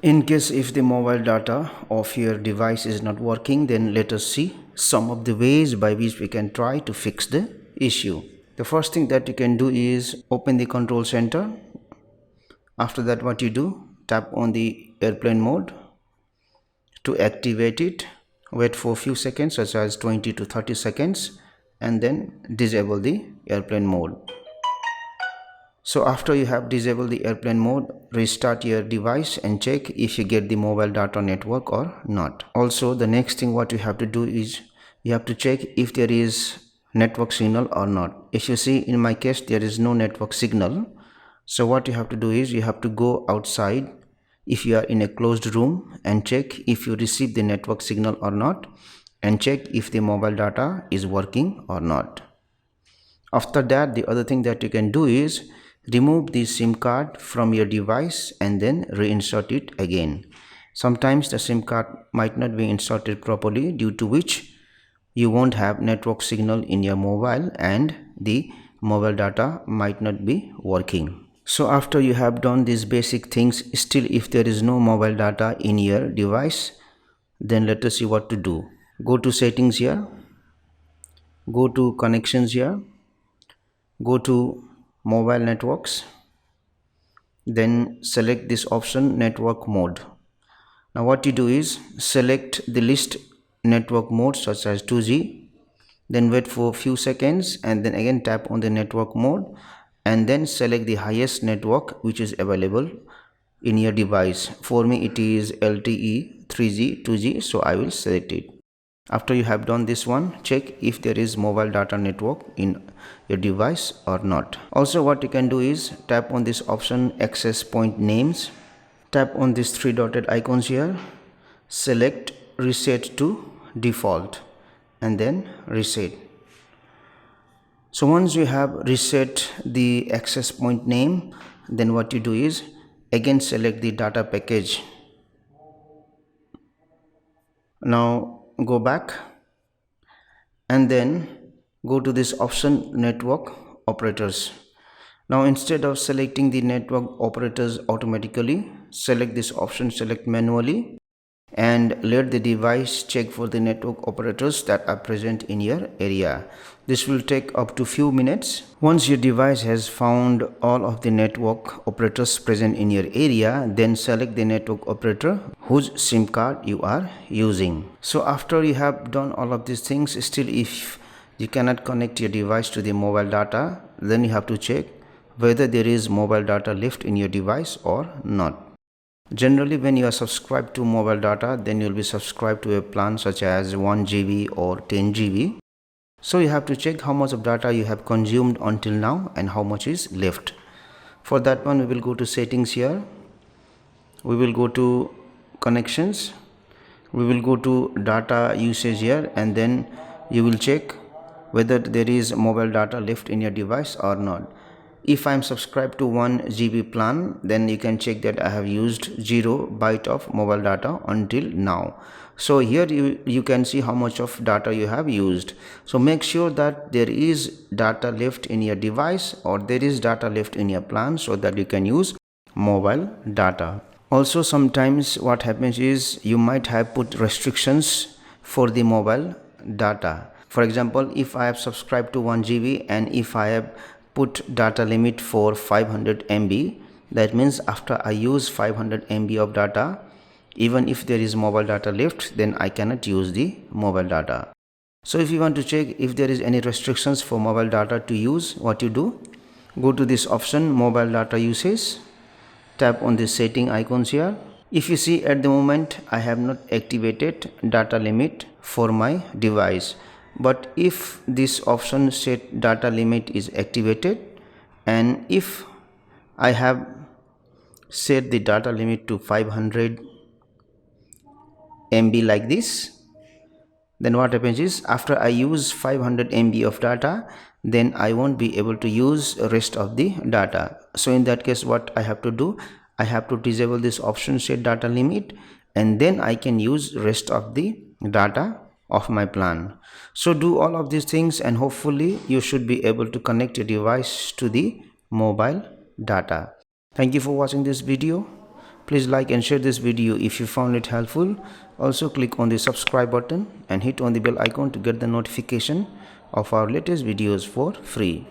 In case if the mobile data of your device is not working, then let us see some of the ways by which we can try to fix the issue. The first thing that you can do is open the control center. After that, what you do, tap on the airplane mode. To activate it, wait for a few seconds, such as 20 to 30 seconds, and then disable the airplane mode. So after you have disabled the airplane mode, restart your device and check if you get the mobile data network or not. Also, the next thing what you have to do is you have to check if there is network signal or not. If you see, in my case there is no network signal, so what you have to do is you have to go outside if you are in a closed room and check if you receive the network signal or not, and check if the mobile data is working or not. After that, the other thing that you can do is remove the SIM card from your device and then reinsert it again. Sometimes the SIM card might not be inserted properly, due to which you won't have network signal in your mobile and the mobile data might not be working. So after you have done these basic things, still if there is no mobile data in your device, then let us see what to do. Go to settings here, go to connections here, go to mobile networks, then select this option network mode. Now what you do is select the list network mode such as 2G, then wait for a few seconds and then again tap on the network mode and then select the highest network which is available in your device. For me it is LTE 3G 2G, so I will select it. After you have done this one, check if there is mobile data network in your device or not. Also what you can do is tap on this option access point names, tap on these three dotted icons here, select reset to default and then reset. So once you have reset the access point name, then what you do is again select the data package. Now go back and then go to this option network operators. Now instead of selecting the network operators automatically, select this option select manually and let the device check for the network operators that are present in your area. This will take up to few minutes. Once your device has found all of the network operators present in your area, then select the network operator whose SIM card you are using. So after you have done all of these things, still if you cannot connect your device to the mobile data, then you have to check whether there is mobile data left in your device or not. Generally, when you are subscribed to mobile data, then you will be subscribed to a plan such as 1 GB or 10 GB. So you have to check how much of data you have consumed until now and how much is left. For that one, we will go to settings here. We will go to connections. We will go to data usage here and then you will check whether there is mobile data left in your device or not. If I am subscribed to 1 GB plan, then you can check that I have used 0 byte of mobile data until now. So here you can see how much of data you have used. So make sure that there is data left in your device or there is data left in your plan so that you can use mobile data. Also sometimes what happens is you might have put restrictions for the mobile data. For example, if I have subscribed to 1 GB and if I have put data limit for 500 MB, that means after I use 500 MB of data, even if there is mobile data left, then I cannot use the mobile data. So if you want to check if there is any restrictions for mobile data to use, what you do, go to this option mobile data usage, tap on the setting icons here. If you see, at the moment I have not activated data limit for my device, but if this option set data limit is activated and if I have set the data limit to 500 MB like this, then what happens is after I use 500 MB of data, then I won't be able to use rest of the data. So in that case, what I have to do, I have to disable this option set data limit and then I can use rest of the data of my plan. So do all of these things and hopefully you should be able to connect your device to the mobile data. Thank you for watching this video. Please like and share this video if you found it helpful. Also click on the subscribe button and hit on the bell icon to get the notification of our latest videos for free.